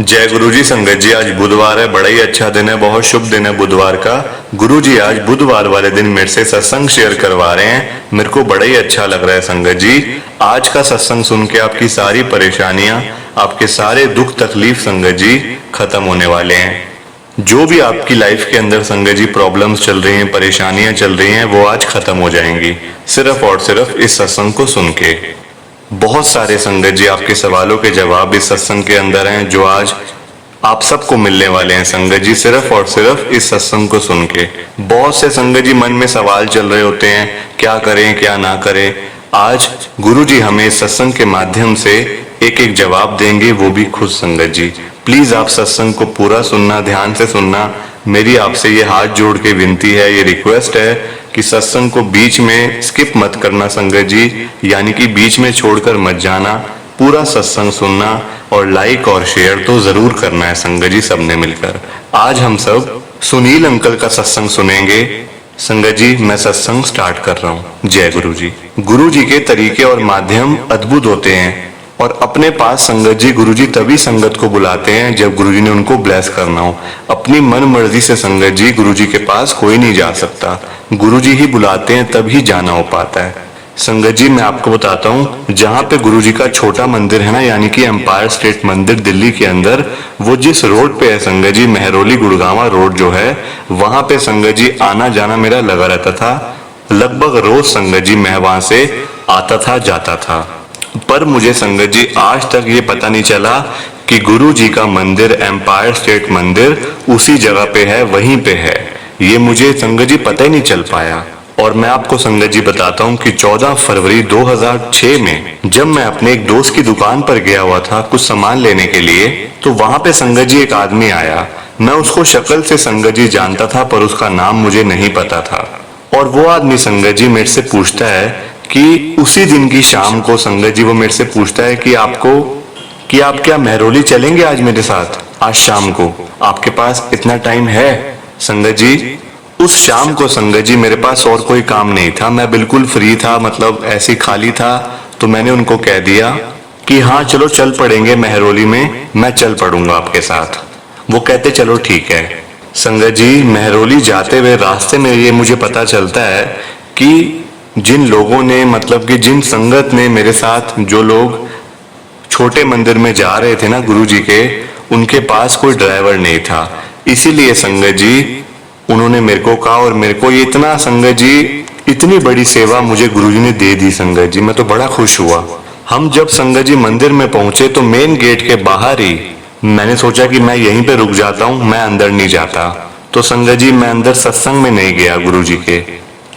जय गुरु जी। संगत जी, आज बुधवार है, बड़ा ही अच्छा दिन है, बहुत शुभ दिन है बुधवार का। गुरु जी आज बुधवार वाले दिन मेरे से सत्संग शेयर करवा रहे हैं, मेरे को बड़ा ही अच्छा लग रहा है। संगत जी, आज का सत्संग सुन के आपकी सारी परेशानियां, आपके सारे दुख तकलीफ संगत जी खत्म होने वाले हैं। जो भी आपकी लाइफ के अंदर संगत जी प्रॉब्लम्स चल रही हैं, परेशानियां चल रही हैं, वो आज खत्म हो जाएंगी, सिर्फ और सिर्फ इस सत्संग को सुन के। बहुत सारे संगत जी आपके सवालों के जवाब इस सत्संग के अंदर हैं, जो आज आप सबको मिलने वाले हैं संगत जी, सिर्फ और सिर्फ इस सत्संग को सुन के। बहुत से संगत जी मन में सवाल चल रहे होते हैं, क्या करें क्या ना करें। आज गुरु जी हमें इस सत्संग के माध्यम से एक एक जवाब देंगे, वो भी खुद संगत जी। प्लीज आप सत्संग को पूरा सुनना, ध्यान से सुनना। मेरी आपसे ये हाथ जोड़ के विनती है, ये रिक्वेस्ट है कि सत्संग को बीच में स्किप मत करना संगत जी, यानी कि बीच में छोड़कर मत जाना। पूरा सत्संग सुनना और लाइक और शेयर तो जरूर करना है संगत जी, सबने मिलकर। आज हम सब सुनील अंकल का सत्संग सुनेंगे। संगत जी, मैं सत्संग स्टार्ट कर रहा हूँ। जय गुरु जी। गुरु जी के तरीके और माध्यम अद्भुत होते हैं, और अपने पास संगत जी गुरु जी तभी संगत को बुलाते हैं जब गुरु जी ने उनको ब्लेस करना हो। अपनी मन मर्जी से संगत जी गुरु जी के पास कोई नहीं जा सकता, गुरु जी ही बुलाते हैं, तभी जाना हो पाता है। संगत जी, मैं आपको बताता हूँ, जहाँ पे गुरु जी का छोटा मंदिर है ना, यानी कि एम्पायर स्टेट मंदिर दिल्ली के अंदर, वो जिस रोड पे है संगत जी, मेहरौली गुड़गांवा रोड जो है, वहां पे संगत जी आना जाना मेरा लगा रहता था। लगभग रोज संगत जी मैं वहां से आता था जाता था। पर मुझे संगत जी आज तक ये पता नहीं चला कि गुरु जी का मंदिर, एम्पायर स्टेट मंदिर उसी जगह पे है, वहीं पे है। ये मुझे संगत जी पता ही नहीं चल पाया। और मैं आपको संगत जी बताता हूँ कि 14 फरवरी 2006 में जब मैं अपने एक दोस्त की दुकान पर गया हुआ था कुछ सामान लेने के लिए, तो वहां पे संगत जी एक आदमी आया। मैं उसको शक्ल से संगत जी जानता था, पर उसका नाम मुझे नहीं पता था। और वो आदमी संगत जी मेरे से पूछता है कि उसी दिन की शाम को संगत जी वो मेरे से पूछता है कि आप क्या मेहरौली चलेंगे आज मेरे साथ, आज शाम को आपके पास इतना टाइम है। संगत जी, उस शाम को संगत जी मेरे पास और कोई काम नहीं था, मैं बिल्कुल फ्री था, मतलब ऐसे खाली था। तो मैंने उनको कह दिया कि हाँ चलो चल पड़ेंगे मेहरौली में, मैं चल पड़ूंगा आपके साथ। वो कहते चलो ठीक है। संगत जी, मेहरौली जाते हुए रास्ते में ये मुझे पता चलता है कि जिन लोगों ने, मतलब कि जिन संगत ने मेरे साथ, जो लोग छोटे मंदिर में जा रहे थे ना गुरु जी के, उनके पास कोई ड्राइवर नहीं था। इसीलिए संगत जी उन्होंने मेरे को कहा, और मेरे को ये इतना संगत जी, इतनी बड़ी सेवा मुझे गुरु जी ने दे दी संगत जी, मैं तो बड़ा खुश हुआ। हम जब संगत जी मंदिर में पहुंचे तो मेन गेट के बाहर ही मैंने सोचा कि मैं यहीं पे रुक जाता हूँ, मैं अंदर नहीं जाता। तो संगत जी मैं अंदर सत्संग में नहीं गया गुरु जी के।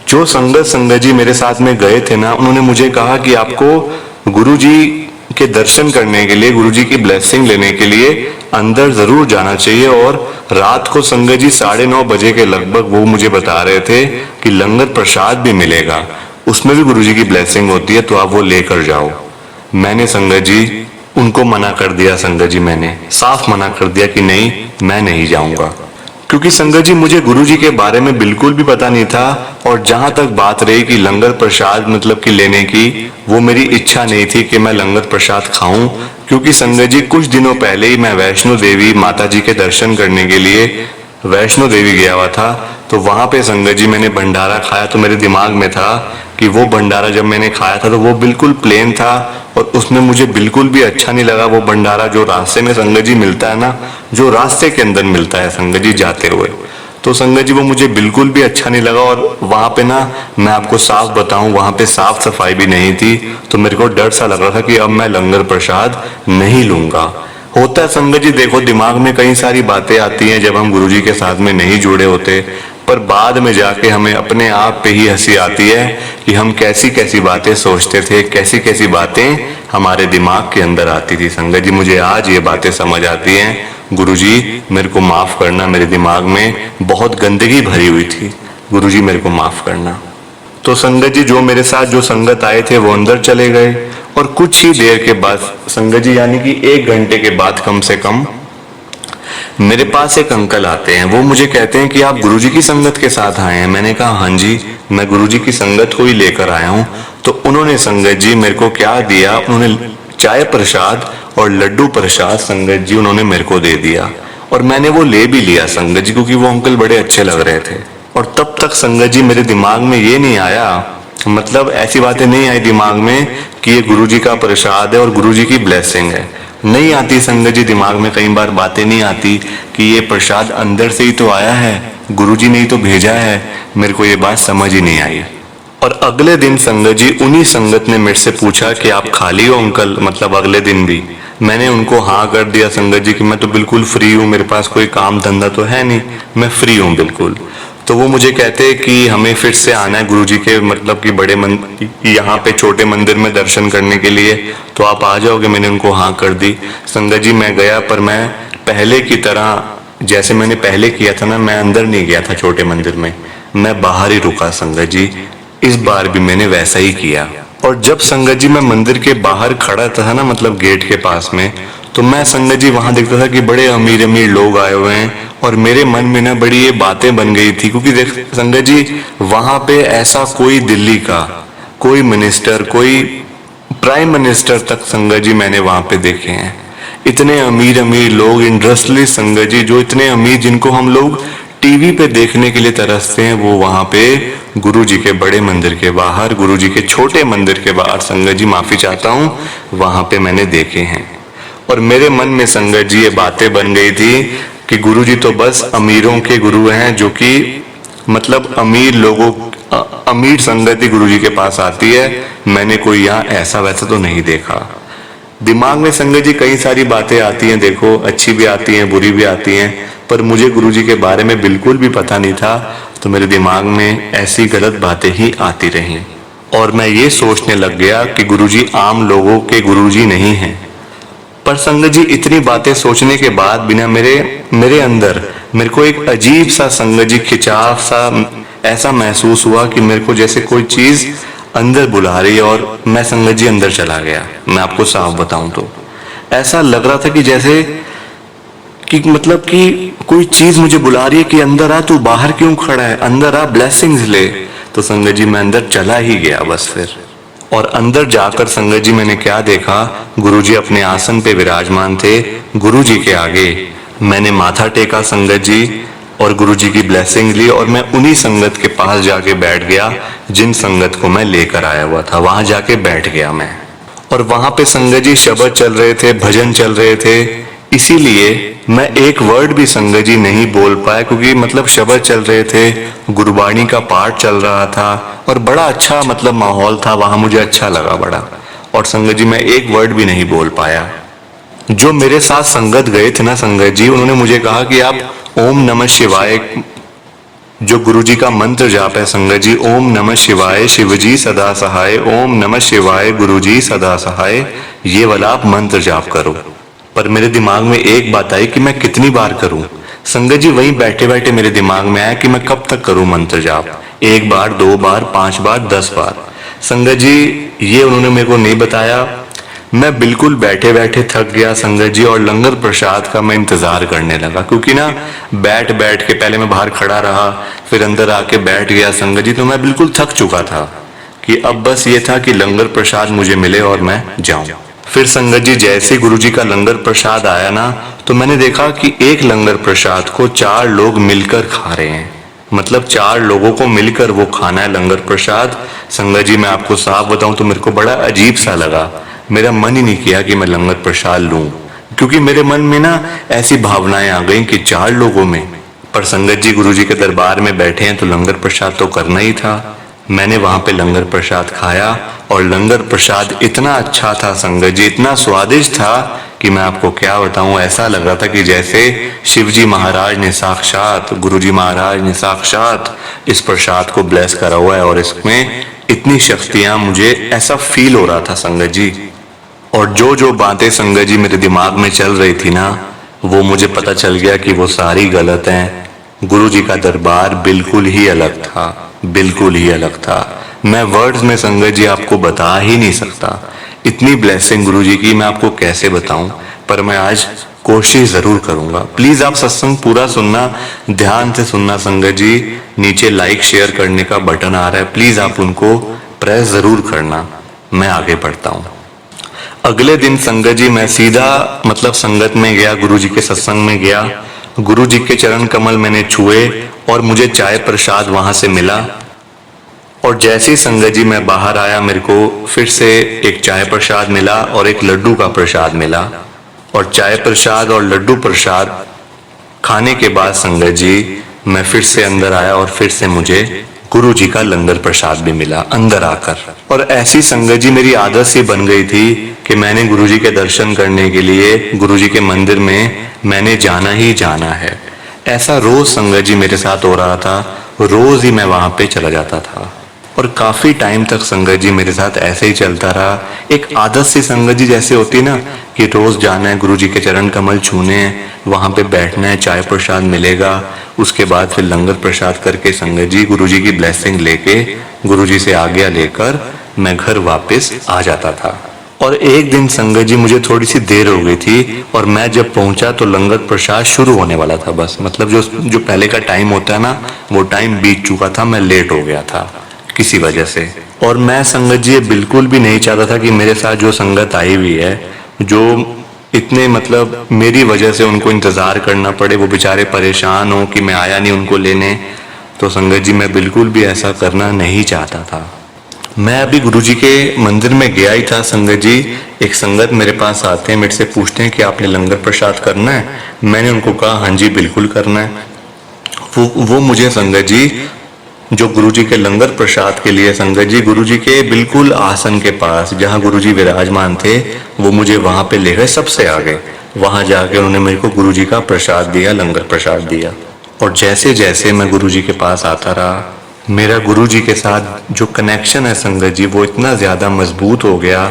जो संगत जी मेरे साथ में गए थे ना, उन्होंने मुझे कहा कि आपको गुरु जी के दर्शन करने के लिए, गुरु जी की ब्लेसिंग लेने के लिए अंदर जरूर जाना चाहिए। और रात को संगत जी 9:30 बजे के लगभग वो मुझे बता रहे थे कि लंगर प्रसाद भी मिलेगा, उसमें भी गुरु जी की ब्लेसिंग होती है, तो आप वो लेकर जाओ। मैंने संगत जी उनको मना कर दिया, संगत जी मैंने साफ मना कर दिया कि नहीं, मैं नहीं जाऊंगा। क्योंकि संगत जी मुझे गुरु जी के बारे में बिल्कुल भी पता नहीं था। और जहां तक बात रही कि लंगर प्रसाद मतलब कि लेने की, वो मेरी इच्छा नहीं थी कि मैं लंगर प्रसाद खाऊं। क्योंकि संगत जी कुछ दिनों पहले ही मैं वैष्णो देवी माता जी के दर्शन करने के लिए वैष्णो देवी गया हुआ था। तो वहां पे संगत जी मैंने भंडारा खाया, तो मेरे दिमाग में था कि वो भंडारा जब मैंने खाया था तो वो बिल्कुल प्लेन था, और उसमें मुझे बिल्कुल भी अच्छा नहीं लगा। वो भंडारा जो रास्ते में संगत जी मिलता है ना, जो रास्ते के अंदर मिलता है संगत जी जाते हुए, तो संगत जी वो मुझे बिल्कुल भी अच्छा नहीं लगा। और वहां पे ना, मैं आपको साफ बताऊं, वहां पे साफ सफाई भी नहीं थी। तो मेरे को डर सा लग रहा था कि अब मैं लंगर प्रसाद नहीं लूंगा। होता है संगत जी, देखो दिमाग में कई सारी बातें आती हैं जब हम गुरु जी के साथ में नहीं जुड़े होते, पर बाद में जाके हमें अपने आप पे ही हंसी आती है कि हम कैसी कैसी बातें सोचते थे, कैसी कैसी बातें हमारे दिमाग के अंदर आती थी। संगत जी मुझे आज ये बातें समझ आती हैं, गुरु जी मेरे को माफ करना, मेरे दिमाग में बहुत गंदगी भरी हुई थी, गुरु जी मेरे को माफ करना। तो संगत जी जो मेरे साथ जो संगत आए थे वो अंदर चले गए, और कुछ ही देर के बाद संगत जी, यानी कि 1 घंटे के बाद कम से कम, मेरे पास एक अंकल आते हैं। वो मुझे कहते हैं कि आप गुरुजी की संगत के साथ आए हैं। मैंने कहा हाँ जी, मैं गुरुजी की संगत को ही लेकर आया हूँ। तो उन्होंने संगत जी मेरे को क्या दिया, उन्होंने चाय प्रसाद और लड्डू प्रसाद संगत जी उन्होंने मेरे को दे दिया और मैंने वो ले भी लिया संगत जी, क्योंकि वो अंकल बड़े अच्छे लग रहे थे। और तब तक संगत जी मेरे दिमाग में ये नहीं आया, मतलब ऐसी बातें नहीं आई दिमाग में कि ये गुरुजी का प्रसाद है और गुरुजी की ब्लेसिंग है। नहीं आती संगत जी दिमाग में, कई बार बातें नहीं आती कि ये प्रसाद अंदर से ही तो आया है, गुरुजी ने ही तो भेजा है। मेरे को ये बात समझ ही नहीं आई। और अगले दिन संगत जी उन्हीं संगत ने मेरे से पूछा कि आप खाली हो अंकल, मतलब अगले दिन भी। मैंने उनको हाँ कर दिया संगत जी कि मैं तो बिल्कुल फ्री हूँ, मेरे पास कोई काम धंधा तो है नहीं, मैं फ्री हूँ बिल्कुल। तो वो मुझे कहते कि हमें फिर से आना है गुरुजी के मतलब कि बड़े यहाँ पे छोटे मंदिर में दर्शन करने के लिए, तो आप आ जाओगे। मैंने उनको हाँ कर दी संगत जी। मैं गया, पर मैं पहले की तरह जैसे मैंने पहले किया था ना, मैं अंदर नहीं गया था छोटे मंदिर में, मैं बाहर ही रुका संगत जी। इस बार भी मैंने वैसा ही किया। और जब संगत जी मैं मंदिर के बाहर खड़ा था ना, मतलब गेट के पास में, तो मैं संगत जी वहां देखता था कि बड़े अमीर अमीर लोग आए हुए हैं और मेरे मन में ना बड़ी ये बातें बन गई थी। क्योंकि देख संगत जी वहां पे ऐसा कोई दिल्ली का कोई मिनिस्टर, कोई प्राइम मिनिस्टर तक संगत जी मैंने वहां पे देखे हैं। इतने अमीर अमीर लोग, इंडस्ट्रियलिस्ट संगत जी, जो इतने अमीर जिनको हम लोग टीवी पे देखने के लिए तरसते हैं, वो वहां पे गुरुजी के बड़े मंदिर के बाहर, गुरुजी के छोटे मंदिर के बाहर संगत जी, माफी चाहता हूँ, वहां पे मैंने देखे हैं। और मेरे मन में संगत जी ये बातें बन गई थी कि गुरुजी तो बस अमीरों के गुरु हैं, जो कि मतलब अमीर लोगों, अमीर संगत ही गुरुजी के पास आती है। मैंने कोई यहाँ ऐसा वैसा तो नहीं देखा। दिमाग में संगत जी कई सारी बातें आती हैं, देखो अच्छी भी आती हैं, बुरी भी आती हैं, पर मुझे गुरुजी के बारे में बिल्कुल भी पता नहीं था, तो मेरे दिमाग में ऐसी गलत बातें ही आती रहीं। और मैं ये सोचने लग गया कि गुरुजी आम लोगों के गुरुजी नहीं हैं। पर संगत जी इतनी बातें सोचने के बाद बिना मेरे अंदर मेरे को एक अजीब सा संगत जी खिंचाव सा ऐसा महसूस हुआ कि मेरे को जैसे कोई चीज अंदर बुला रही है, और मैं संगत जी अंदर चला गया। मैं आपको साफ बताऊं तो ऐसा लग रहा था कि जैसे कि मतलब कि कोई चीज मुझे बुला रही है कि अंदर आ, तू बाहर क्यों खड़ा है, अंदर आ, ब्लेसिंग्स ले। तो संगत जी मैं अंदर चला ही गया बस फिर। और अंदर जाकर संगत जी मैंने क्या देखा, गुरुजी अपने आसन पे विराजमान थे। गुरुजी के आगे मैंने माथा टेका संगत जी, और गुरुजी की ब्लेसिंग ली, और मैं उन्हीं संगत के पास जाके बैठ गया जिन संगत को मैं लेकर आया हुआ था। वहां जाके बैठ गया मैं, और वहां पे संगत जी शब्द चल रहे थे, भजन चल रहे थे। इसीलिए मैं एक वर्ड भी संगत जी नहीं बोल पाया, क्योंकि मतलब शब्द चल रहे थे, गुरबाणी का पाठ चल रहा था, और बड़ा अच्छा मतलब माहौल था वहां, मुझे अच्छा लगा बड़ा। और संगत जी मैं एक वर्ड भी नहीं बोल पाया। जो मेरे साथ संगत गए थे ना संगत जी, उन्होंने मुझे कहा कि आप ओम नमः शिवाय, जो गुरुजी का मंत्र जाप है संगत जी, ओम नमः शिवाय शिवजी सदा सहाय, ओम नमः शिवाय गुरुजी सदा सहाय, ये वाला आप मंत्र जाप करो। पर मेरे दिमाग में एक बात आई कि मैं कितनी बार करूं। संगत जी वहीं बैठे बैठे मेरे दिमाग में आया कि मैं कब तक करूं मंत्र जाप, 1 बार 2 बार 5 बार 10 बार। संगत जी ये उन्होंने मेरे को नहीं बताया। मैं बिल्कुल बैठे बैठे थक गया संगत जी, और लंगर प्रसाद का मैं इंतजार करने लगा, क्योंकि ना बैठ बैठ के पहले मैं बाहर खड़ा रहा, फिर अंदर आके बैठ गया संगत जी, तो मैं बिल्कुल थक चुका था कि अब बस ये था कि लंगर प्रसाद मुझे मिले और मैं जाऊं। फिर संगत जी जैसे गुरुजी का लंगर प्रसाद आया ना, तो मैंने देखा कि एक लंगर प्रसाद को 4 लोग मिलकर खा रहे हैं, मतलब 4 लोगों को मिलकर वो खाना है लंगर प्रसाद। संगत जी मैं आपको साफ बताऊं तो मेरे को बड़ा अजीब सा लगा, मेरा मन ही नहीं किया कि मैं लंगर प्रसाद लूं, क्योंकि मेरे मन में ना ऐसी भावनाएं आ गई कि 4 लोगों में। पर संगत जी गुरुजी के दरबार में बैठे हैं तो लंगर प्रसाद तो करना ही था। मैंने वहां पे लंगर प्रसाद खाया, और लंगर प्रसाद इतना अच्छा था संगत जी, इतना स्वादिष्ट था कि मैं आपको क्या बताऊं। ऐसा लग रहा था कि जैसे शिवजी महाराज ने साक्षात, गुरुजी महाराज ने साक्षात इस प्रसाद को ब्लेस करा हुआ है, और इसमें इतनी शक्तियां, मुझे ऐसा फील हो रहा था संगत जी। और जो बातें संगत जी मेरे दिमाग में चल रही थी ना, वो मुझे पता चल गया कि वो सारी गलत हैं। गुरुजी का दरबार बिल्कुल ही अलग था, बिल्कुल ही अलग था। मैं वर्ड्स में संगत जी आपको बता ही नहीं सकता, इतनी ब्लेसिंग गुरुजी की मैं आपको कैसे बताऊं। पर मैं आज कोशिश जरूर करूंगा। प्लीज आप सत्संग पूरा सुनना, ध्यान से सुनना संगत जी। नीचे लाइक शेयर करने का बटन आ रहा है, प्लीज आप उनको प्रेस जरूर करना। मैं आगे बढ़ता हूं। अगले दिन संगत जी मैं सीधा मतलब संगत में गया, गुरु जी के सत्संग में गया, गुरु जी के चरण कमल मैंने छुए और मुझे चाय प्रसाद वहां से मिला। और जैसे ही संगत जी मैं बाहर आया, मेरे को फिर से एक चाय प्रसाद मिला और एक लड्डू का प्रसाद मिला। और चाय प्रसाद और लड्डू प्रसाद खाने के बाद संगत जी मैं फिर से अंदर आया और फिर से मुझे गुरु जी का लंगर प्रसाद भी मिला अंदर आकर। और ऐसी संगत जी मेरी आदत सी बन गई थी कि मैंने गुरु जी के दर्शन करने के लिए गुरु जी के मंदिर में मैंने जाना ही जाना है। ऐसा रोज संगत जी मेरे साथ हो रहा था, रोज ही मैं वहां पे चला जाता था। और काफी टाइम तक संगत जी मेरे साथ ऐसे ही चलता रहा। एक आदत सी संगत जी जैसे होती है ना, कि रोज जाना है गुरु जी के चरण कमल छूने हैं, वहां पे बैठना है, चाय प्रसाद मिलेगा, उसके बाद फिर लंगर प्रसाद करके संगत जी गुरु जी की ब्लेसिंग लेके गुरु जी से आज्ञा लेकर मैं घर वापस आ जाता था। और एक दिन संगत जी मुझे थोड़ी सी देर हो गई थी और मैं जब पहुंचा तो लंगर प्रसाद शुरू होने वाला था। बस मतलब जो पहले का टाइम होता है ना, वो टाइम बीत चुका था, मैं लेट हो गया था किसी वजह से। और मैं संगत जी बिल्कुल भी नहीं चाहता था कि मेरे साथ जो संगत आई हुई है, जो इतने मतलब मेरी वजह से उनको इंतजार करना पड़े, वो बेचारे परेशान हो कि मैं आया नहीं उनको लेने। तो संगत जी मैं बिल्कुल भी ऐसा करना नहीं चाहता था। मैं अभी गुरु जी के मंदिर में गया ही था संगत जी, एक संगत मेरे पास आते हैं, मेरे से पूछते हैं कि आपने लंगर प्रसाद करना है। मैंने उनको कहा हाँ जी बिल्कुल करना है। वो मुझे संगत जी जो गुरु जी के लंगर प्रसाद के लिए संगत जी गुरु जी के बिल्कुल आसन के पास जहाँ गुरु जी विराजमान थे, वो मुझे वहां पे ले गए सबसे आगे। वहां जाके उन्होंने मेरे को गुरु जी का प्रसाद दिया, लंगर प्रसाद दिया। और जैसे जैसे मैं गुरु जी के पास आता रहा, मेरा गुरु जी के साथ जो कनेक्शन है संगत जी, वो इतना ज्यादा मजबूत हो गया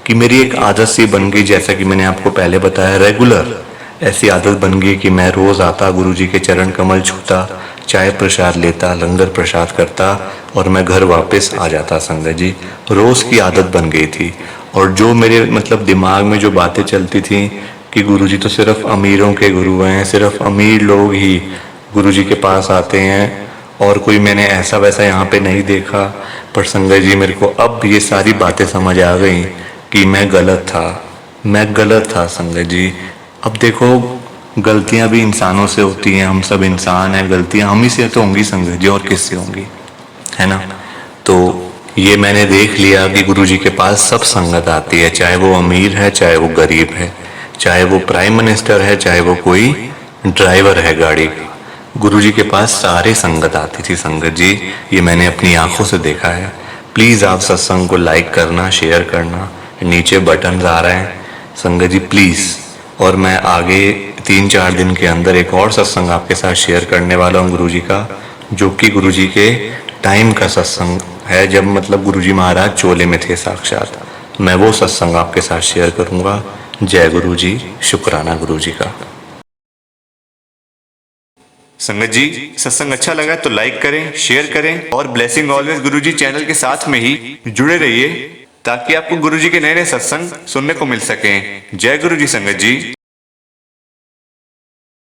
कि मेरी एक आदत सी बन गई। जैसा कि मैंने आपको पहले बताया, रेगुलर ऐसी आदत बन गई कि मैं रोज आता, गुरु जी के चरण कमल छूता, चाय प्रसाद लेता, लंगर प्रसाद करता और मैं घर वापस आ जाता संगत जी। रोज की आदत बन गई थी। और जो मेरे मतलब दिमाग में जो बातें चलती थी कि गुरु जी तो सिर्फ अमीरों के गुरु हैं, सिर्फ अमीर लोग ही गुरु जी के पास आते हैं और कोई मैंने ऐसा वैसा यहाँ पे नहीं देखा। पर संगत जी मेरे को अब ये सारी बातें समझ आ गई कि मैं गलत था संगत जी। अब देखो, गलतियां भी इंसानों से होती हैं, हम सब इंसान हैं, गलतियां हम ही से तो होंगी संगत जी, और किससे होंगी, है ना। तो ये मैंने देख लिया कि गुरु जी के पास सब संगत आती है, चाहे वो अमीर है, चाहे वो गरीब है, चाहे वो प्राइम मिनिस्टर है, चाहे वो कोई ड्राइवर है गाड़ी का, गुरु जी के पास सारे संगत आती थी संगत जी। ये मैंने अपनी आंखों से देखा है। प्लीज आप सत्संग को लाइक करना, शेयर करना, नीचे बटन आ रहे हैं संगत जी प्लीज। और मैं आगे 3-4 दिन के अंदर एक और सत्संग आपके साथ शेयर करने वाला हूँ गुरु जी का, जो कि गुरु जी के टाइम का सत्संग है, जब मतलब गुरु जी महाराज चोले में थे साक्षात। मैं वो सत्संग आपके साथ शेयर करूंगा। जय गुरु जी, शुक्राना गुरु जी का। संगत जी सत्संग अच्छा लगा तो लाइक करें, शेयर करें और ब्लेसिंग ऑलवेज गुरु जी चैनल के साथ में ही जुड़े रहिए, ताकि आपको गुरु जी के नए नए सत्संग सुनने को मिल सकें। जय गुरु जी संगत जी।